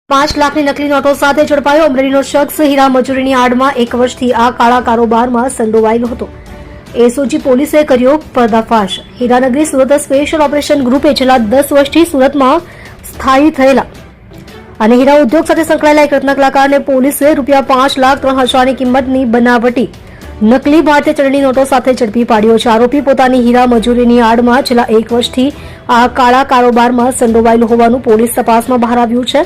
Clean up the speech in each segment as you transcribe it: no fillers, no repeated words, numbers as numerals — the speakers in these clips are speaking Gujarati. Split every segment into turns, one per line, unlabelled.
5 લાખની નકલી નોટો સાથે ઝડપાયો અમરેલીનો શખ્સ હીરા મજૂરીની આડમાં 1 વર્ષથી આ કાળા કારોબારમાં સંડોવાયેલો હતો। એસઓજી પોલીસે કર્યો પર્દાફાશ। હીરાનગરી સુરત સ્પેશિયલ ઓપરેશન ગ્રુપે છેલ્લા 10 વર્ષથી સુરતમાં સ્થાયી થયેલા અને હીરા ઉદ્યોગ સાથે સંકળાયેલા એક રત્ન કલાકારને પોલીસે ₹5,03,000ની કિંમતની બનાવટી નકલી ભારતીય ચલણી નોટો સાથે ઝડપી પાડ્યો છે। આરોપી પોતાની હીરા મજૂરીની આડમાં છેલ્લા 1 વર્ષથી આ કાળા કારોબારમાં સંડોવાયેલો હોવાનું પોલીસ તપાસમાં બહાર આવ્યું છે।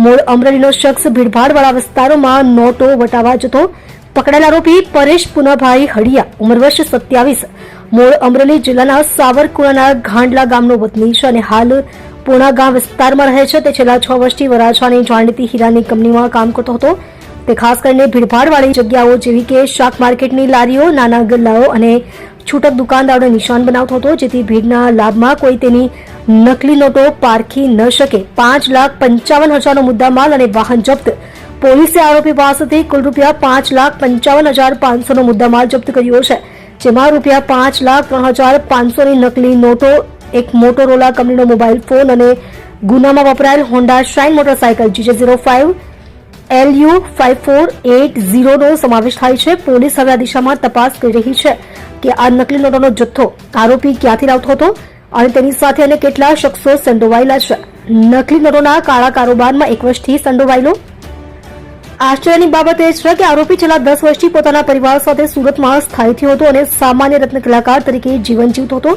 મૂળ અમરેલીનો શખ્સ ભીડભાડવાળા વિસ્તારોમાં નોટો વટાવવા જતો। પકડાયેલ આરોપી પરેશ પુનાભાઈ હડિયા ઉંમર વર્ષ 27 મૂળ અમરેલી જિલ્લાના સાવરકુંડલાના ઘાંડલા ગામનો વતની છે અને હાલ પૂણા ગામ વિસ્તારમાં રહે છે। તે છેલ્લા 6 વર્ષથી વરાછાની જાણીતી હીરાની કંપનીમાં કામ કરતો હતો। તે ખાસ કરીને ભીડભાડવાળી જગ્યાઓ જેવી કે શાક માર્કેટની લારીઓ, નાના ગલ્લાઓ અને છૂટક દુકાનદારોને નિશાન બનાવતો હતો, જેથી ભીડના લાભમાં કોઈ તેની નકલી નોટો પારખી ન શકે। 5,55,000નો મુદ્દામાલ અને વાહન જપ્ત। પોલીસે આરોપી પાસેથી કુલ ₹55,55,500નો મુદ્દામાલ જપ્ત કર્યો છે, જેમાં ₹5,03,500ની નકલી નોટો, એક મોટોરોલા કંપનીનો મોબાઈલ ફોન અને ગુનામાં વપરાયેલ હોન્ડા શાઇન મોટરસાયકલ GJ05 LU5480નો સમાવેશ થાય છે। પોલીસ હવે આ દિશામાં તપાસ કરી રહી છે કે આ નકલી નોટોનો જથ્થો આરોપી ક્યાંથી લાવતો હતો અને તેની સાથે અને કેટલા શખ્સો સંડોવાયેલા છે। નકલી નોટોના કાળા કારોબારમાં 1 વર્ષથી સંડોવાયેલો। આશ્ચર્યની બાબત એ છે કે આરોપી છેલ્લા 10 વર્ષથી પોતાના પરિવાર સાથે સુરતમાં સ્થાયી થયો હતો અને સામાન્ય રત્ન કલાકાર તરીકે જીવન જીવતો હતો,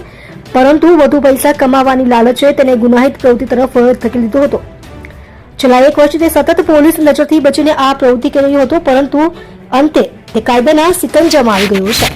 પરંતુ વધુ પૈસા કમાવાની લાલચે તેને ગુનાહિત પ્રવૃત્તિ તરફ ધકેલી દીધો હતો। છેલ્લા 1 વર્ષથી તે સતત પોલીસ નજરથી બચીને આ પ્રવૃત્તિ કરી રહ્યો હતો, પરંતુ અંતે તે કાયદાના સિકંજામાં આવી ગયો છે।